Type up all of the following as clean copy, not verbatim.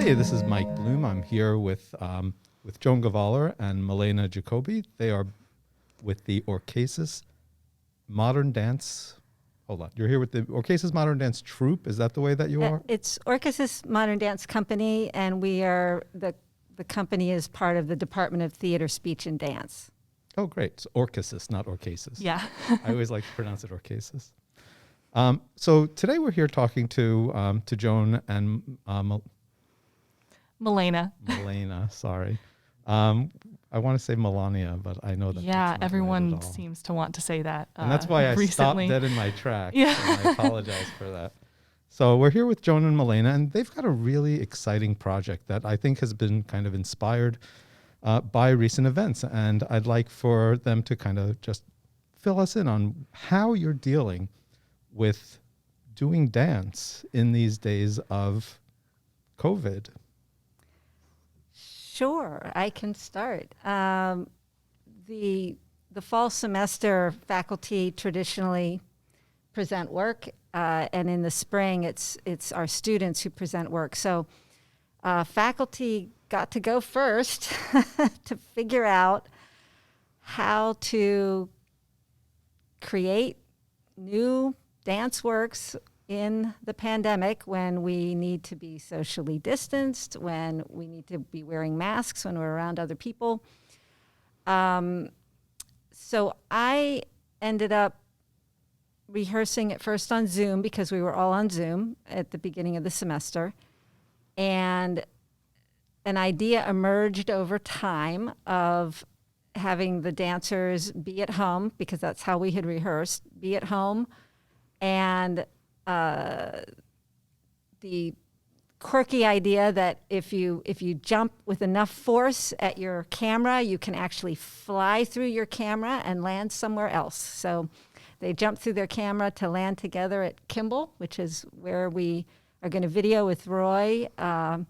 Hey, this is Mike Blum. I'm here with Joan Gavaler and Melaina Jacoby. They are with the Orchesis Modern Dance. Hold on. You're here with the Orchesis Modern Dance Troupe. Is that the way that you are? It's Orchesis Modern Dance Company, and we are the company is part of the Department of Theater, Speech, and Dance. Oh, great. It's Orchesis, not Orchesis. Yeah. I always like to pronounce it Orchesis. So today we're here talking to Joan and Melaina, sorry. I want to say Melania, but I know that. Yeah, everyone seems to want to say that. And that's why I stopped dead in my tracks. Yeah. And I apologize for that. So we're here with Joan and Melaina, and they've got a really exciting project that I think has been kind of inspired by recent events. And I'd like for them to kind of just fill us in on how you're dealing with doing dance in these days of COVID. Sure, I can start. The fall semester faculty traditionally present work, and in the spring it's our students who present work. So faculty got to go first to figure out how to create new dance works in the pandemic, when we need to be socially distanced, when we need to be wearing masks when we're around other people. So I ended up rehearsing at first on Zoom, because we were all on Zoom at the beginning of the semester. And an idea emerged over time of having the dancers be at home, because that's how we had rehearsed, be at home, and the quirky idea that if you jump with enough force at your camera, you can actually fly through your camera and land somewhere else. So they jumped through their camera to land together at Kimball, which is where we are going to video with Roy, the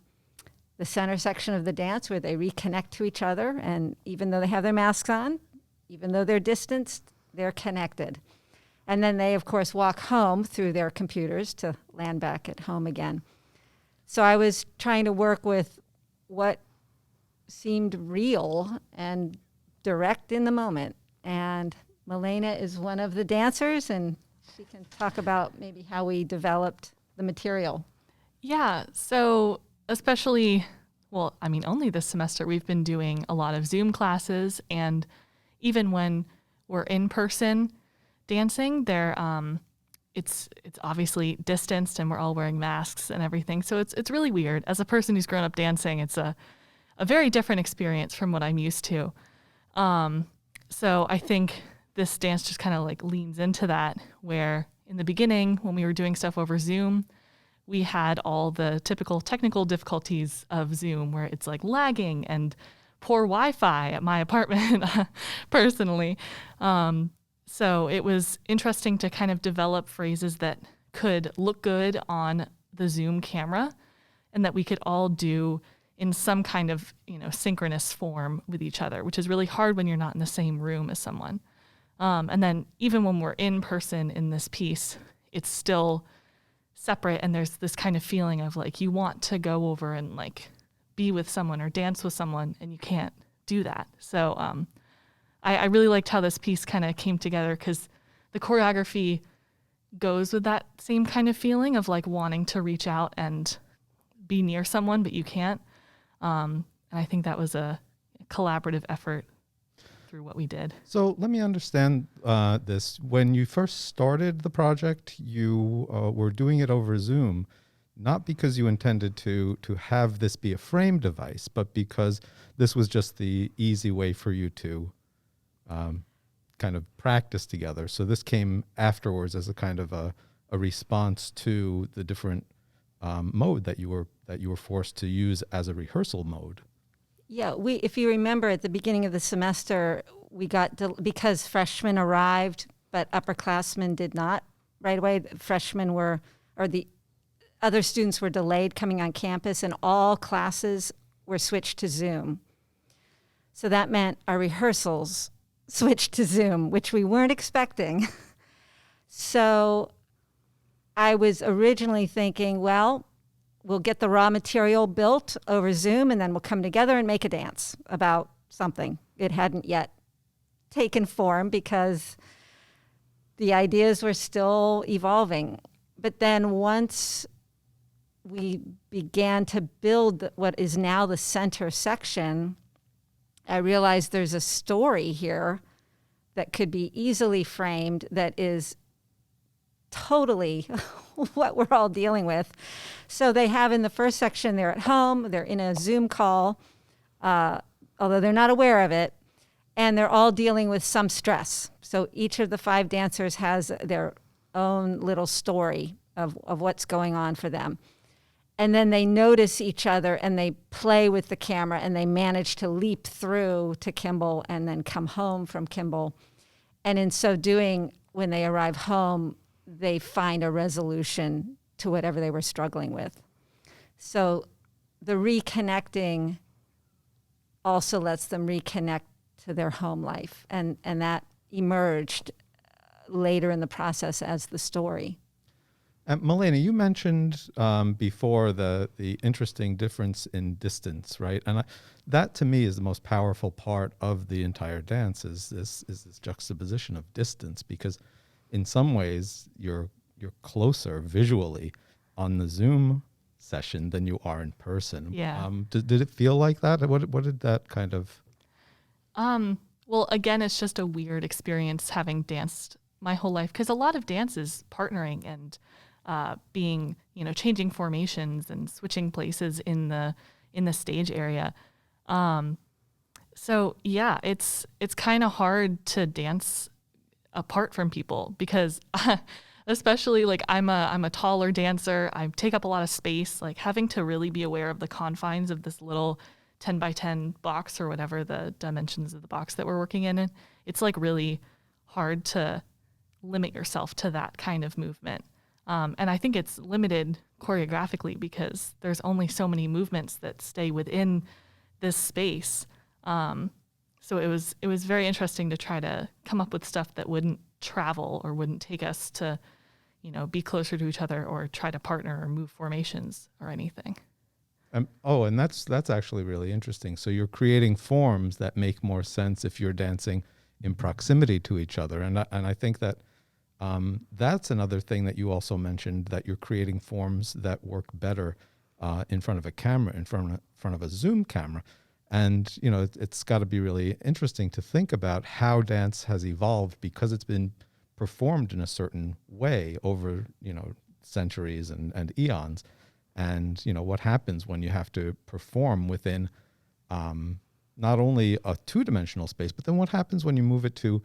center section of the dance, where they reconnect to each other. And even though they have their masks on, even though they're distanced, they're connected. And then they, of course, walk home through their computers to land back at home again. So I was trying to work with what seemed real and direct in the moment. And Melaina is one of the dancers, and she can talk about maybe how we developed the material. Yeah, so especially, only this semester we've been doing a lot of Zoom classes, and even when we're in person dancing, it's obviously distanced and we're all wearing masks and everything. So it's really weird. As a person who's grown up dancing, it's a very different experience from what I'm used to. So I think this dance just kind of like leans into that, where in the beginning, when we were doing stuff over Zoom, we had all the typical technical difficulties of Zoom, where it's like lagging and poor Wi-Fi at my apartment personally. So it was interesting to kind of develop phrases that could look good on the Zoom camera, and that we could all do in some kind of, synchronous form with each other, which is really hard when you're not in the same room as someone. And then even when we're in person in this piece, it's still separate, and there's this kind of feeling of like you want to go over and like be with someone or dance with someone, and you can't do that. So I really liked how this piece kind of came together, because the choreography goes with that same kind of feeling of like wanting to reach out and be near someone, but you can't. And I think that was a collaborative effort through what we did. So let me understand this. When you first started the project, you were doing it over Zoom, not because you intended to have this be a frame device, but because this was just the easy way for you to kind of practice together. So this came afterwards as a kind of a response to the different mode that you were forced to use as a rehearsal mode. Yeah, if you remember at the beginning of the semester, we got, because freshmen arrived, but upperclassmen did not right away. The other students were delayed coming on campus, and all classes were switched to Zoom. So that meant our rehearsals switched to Zoom, which we weren't expecting. So I was originally thinking, well, we'll get the raw material built over Zoom, and then we'll come together and make a dance about something. It hadn't yet taken form because the ideas were still evolving. But then once we began to build what is now the center section, I realized there's a story here that could be easily framed that is totally what we're all dealing with. So they have in the first section, they're at home, they're in a Zoom call, although they're not aware of it, and they're all dealing with some stress. So each of the 5 dancers has their own little story of what's going on for them. And then they notice each other and they play with the camera and they manage to leap through to Kimball and then come home from Kimball. And in so doing, when they arrive home, they find a resolution to whatever they were struggling with. So the reconnecting also lets them reconnect to their home life. And that emerged later in the process as the story. Melaina, you mentioned before the interesting difference in distance, right? And that to me is the most powerful part of the entire dance is this juxtaposition of distance, because in some ways you're closer visually on the Zoom session than you are in person. Yeah. Did it feel like that? What did that kind of? Well, again, it's just a weird experience having danced my whole life, because a lot of dance is partnering and being, changing formations and switching places in the stage area. So yeah, it's kind of hard to dance apart from people because especially like I'm a taller dancer. I take up a lot of space, like having to really be aware of the confines of this little 10 by 10 box or whatever the dimensions of the box that we're working in. It's like really hard to limit yourself to that kind of movement. And I think it's limited choreographically because there's only so many movements that stay within this space. So it was very interesting to try to come up with stuff that wouldn't travel or wouldn't take us to, be closer to each other or try to partner or move formations or anything. And that's actually really interesting. So you're creating forms that make more sense if you're dancing in proximity to each other. And I think that that's another thing that you also mentioned, that you're creating forms that work better in front of a camera, in front of a Zoom camera. And, it's got to be really interesting to think about how dance has evolved because it's been performed in a certain way over, centuries and eons. And, what happens when you have to perform within not only a 2-dimensional space, but then what happens when you move it to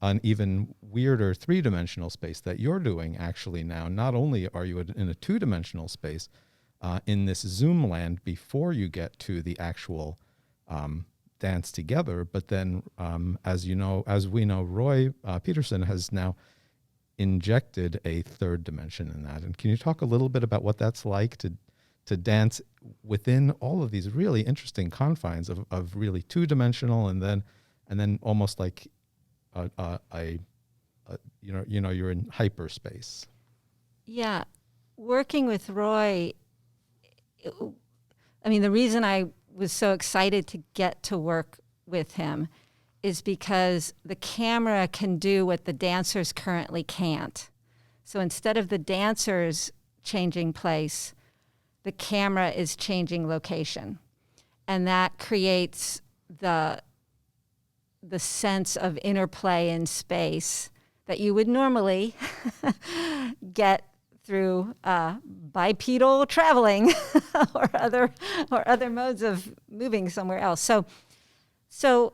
an even weirder 3-dimensional space that you're doing actually now. Not only are you in a 2-dimensional space in this Zoom land before you get to the actual dance together, but then as we know, Roy Peterson has now injected a 3rd dimension in that. And can you talk a little bit about what that's like to dance within all of these really interesting confines of really 2-dimensional and then almost like you're in hyperspace. Yeah, working with Roy, the reason I was so excited to get to work with him is because the camera can do what the dancers currently can't. So instead of the dancers changing place, the camera is changing location. And that creates the sense of interplay in space that you would normally get through bipedal traveling or other modes of moving somewhere else. So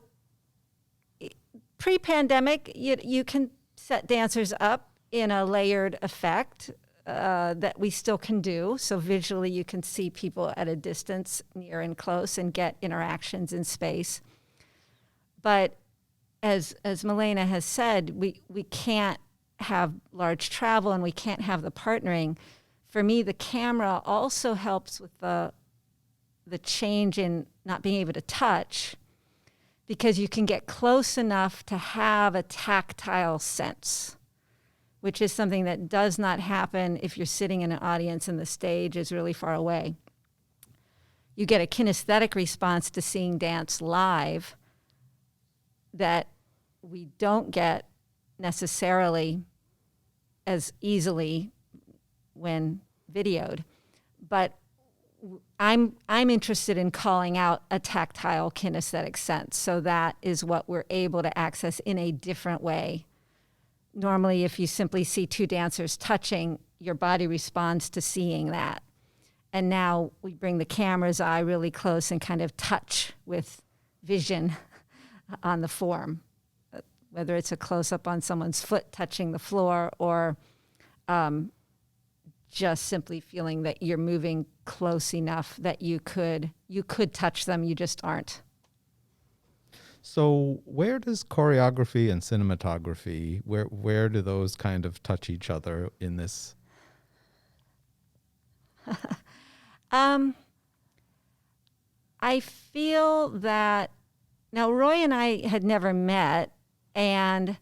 pre-pandemic, you can set dancers up in a layered effect that we still can do. So visually, you can see people at a distance, near and close, and get interactions in space. But as Melaina has said, we can't have large travel and we can't have the partnering. For me, the camera also helps with the change in not being able to touch, because you can get close enough to have a tactile sense. which is something that does not happen if you're sitting in an audience and the stage is really far away. You get a kinesthetic response to seeing dance live that we don't get necessarily as easily when videoed. But I'm interested in calling out a tactile kinesthetic sense. So that is what we're able to access in a different way. Normally, if you simply see two dancers touching, your body responds to seeing that. And now we bring the camera's eye really close and kind of touch with vision on the form, whether it's a close-up on someone's foot touching the floor or just simply feeling that you're moving close enough that you could touch them, you just aren't. So where does choreography and cinematography, where do those kind of touch each other in this? I feel that now Roy and I had never met, and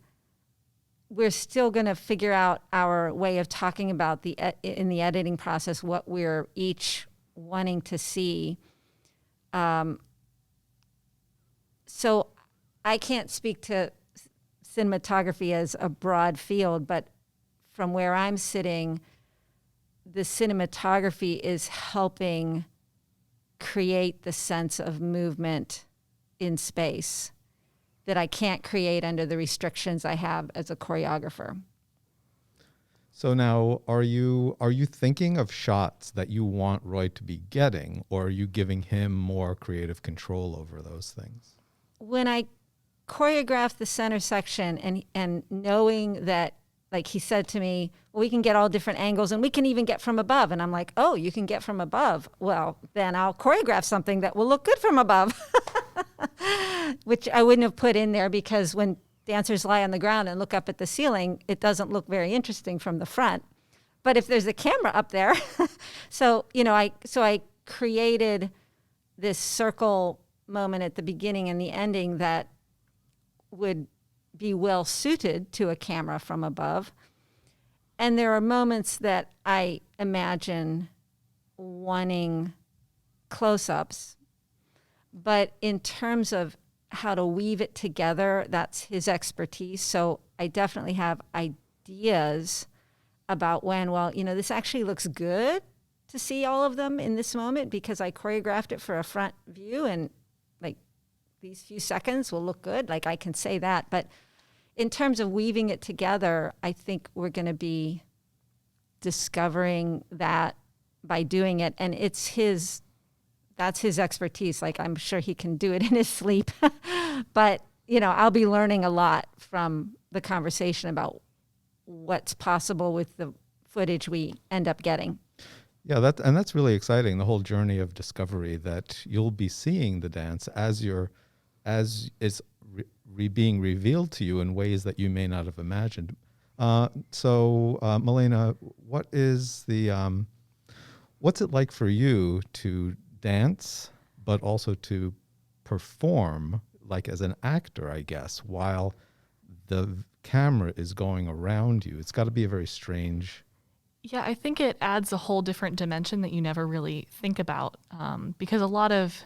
we're still going to figure out our way of talking about in the editing process what we're each wanting to see. So I can't speak to cinematography as a broad field, but from where I'm sitting, the cinematography is helping create the sense of movement in space that I can't create under the restrictions I have as a choreographer. So now, are you thinking of shots that you want Roy to be getting, or are you giving him more creative control over those things? When I choreographed the center section and knowing that, like he said to me, well, we can get all different angles and we can even get from above. And I'm like, oh, you can get from above. Well, then I'll choreograph something that will look good from above, which I wouldn't have put in there because when dancers lie on the ground and look up at the ceiling, it doesn't look very interesting from the front. But if there's a camera up there, so I created this circle moment at the beginning and the ending that would be well suited to a camera from above. And there are moments that I imagine wanting close-ups, but in terms of how to weave it together, that's his expertise. So I definitely have ideas about when, this actually looks good to see all of them in this moment because I choreographed it for a front view and like these few seconds will look good. Like I can say that, but in terms of weaving it together, I think we're going to be discovering that by doing it. And that's his expertise. Like I'm sure he can do it in his sleep, but I'll be learning a lot from the conversation about what's possible with the footage we end up getting. Yeah, that's really exciting. The whole journey of discovery that you'll be seeing the dance as it's being revealed to you in ways that you may not have imagined. So, Melaina, what's it like for you to dance, but also to perform, like as an actor, I guess, while the camera is going around you? It's got to be a very strange. Yeah, I think it adds a whole different dimension that you never really think about, because a lot of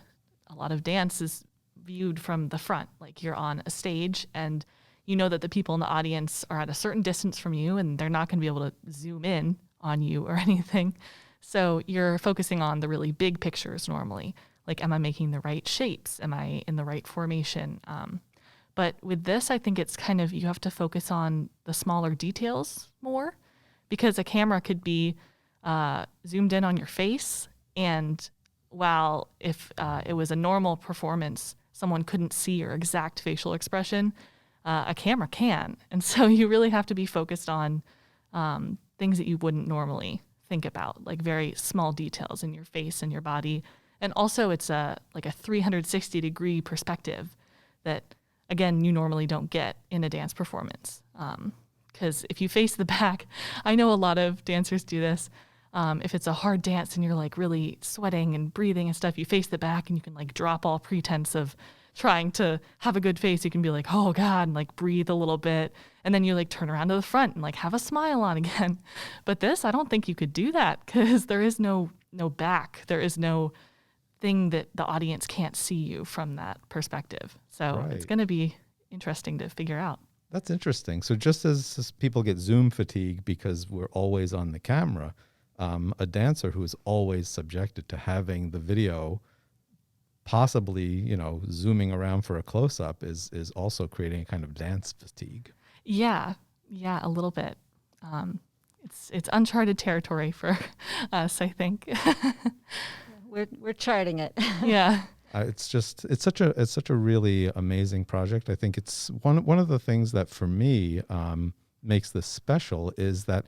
dance is viewed from the front, like you're on a stage and you know that the people in the audience are at a certain distance from you and they're not going to be able to zoom in on you or anything. So you're focusing on the really big pictures normally, like am I making the right shapes? Am I in the right formation? But with this, I think it's kind of, you have to focus on the smaller details more because a camera could be zoomed in on your face. And while if it was a normal performance, someone couldn't see your exact facial expression, a camera can. And so you really have to be focused on things that you wouldn't normally think about, like very small details in your face and your body. And also it's like a 360-degree perspective that, again, you normally don't get in a dance performance. Because if you face the back, I know a lot of dancers do this. If it's a hard dance and you're like really sweating and breathing and stuff, you face the back and you can like drop all pretense of trying to have a good face, you can be like, oh God, and like breathe a little bit. And then you like turn around to the front and like have a smile on again. But this, I don't think you could do that because there is no back. There is no thing that the audience can't see you from that perspective. So it's going to be interesting to figure out. That's interesting. So just as people get Zoom fatigue because we're always on the camera, a dancer who is always subjected to having the video possibly, you know, zooming around for a close-up is also creating a kind of dance fatigue. Yeah, a little bit. It's uncharted territory for us, I think. We're charting it. Yeah. It's such a really amazing project. I think it's one of the things that for me makes this special is that,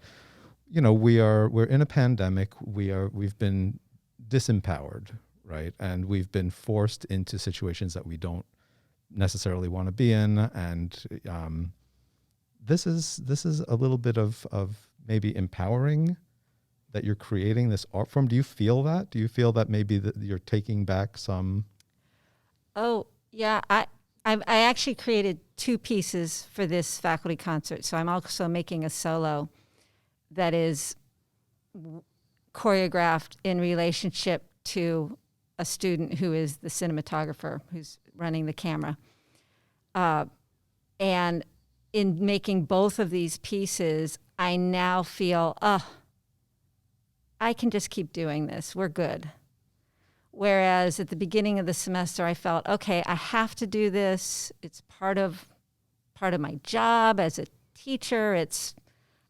you know, we're in a pandemic. We've been disempowered, right? And we've been forced into situations that we don't necessarily want to be in. And this is a little bit of maybe empowering that you're creating this art form. Do you feel that? Do you feel that maybe that you're taking back some? Oh, yeah. I actually created 2 pieces for this faculty concert. So I'm also making a solo that is choreographed in relationship to a student who is the cinematographer who's running the camera. And in making both of these pieces, I now feel, I can just keep doing this. We're good. Whereas at the beginning of the semester, I felt, okay, I have to do this. It's part of my job as a teacher.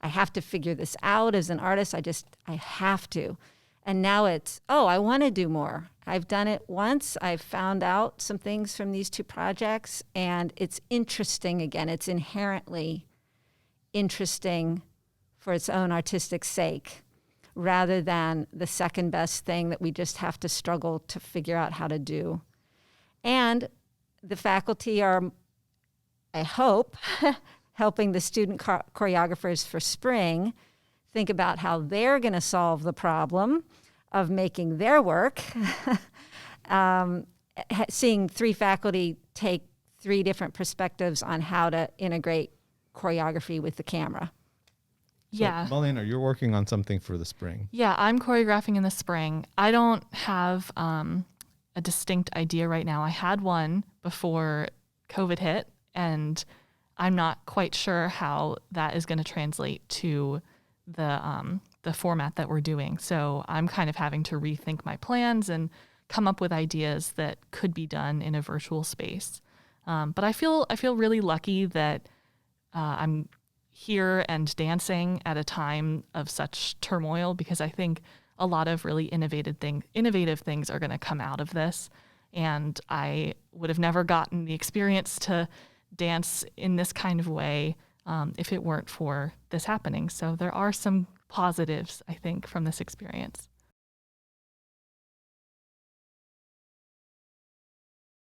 I have to figure this out as an artist. I have to. And now it's, I want to do more. I've done it once. I've found out some things from these 2 projects, and it's interesting again. It's inherently interesting for its own artistic sake, rather than the second best thing that we just have to struggle to figure out how to do. And the faculty are, I hope, helping the student choreographers for spring think about how they're going to solve the problem of making their work. Seeing 3 faculty take 3 different perspectives on how to integrate choreography with the camera. Yeah. So, Melaina, you're working on something for the spring. Yeah, I'm choreographing in the spring. I don't have a distinct idea right now. I had one before COVID hit, and I'm not quite sure how that is going to translate to the format that we're doing. So I'm kind of having to rethink my plans and come up with ideas that could be done in a virtual space. But I feel really lucky that I'm here and dancing at a time of such turmoil, because I think a lot of really innovative things are going to come out of this. And I would have never gotten the experience to dance in this kind of way if it weren't for this happening. So there are some positives, I think, from this experience.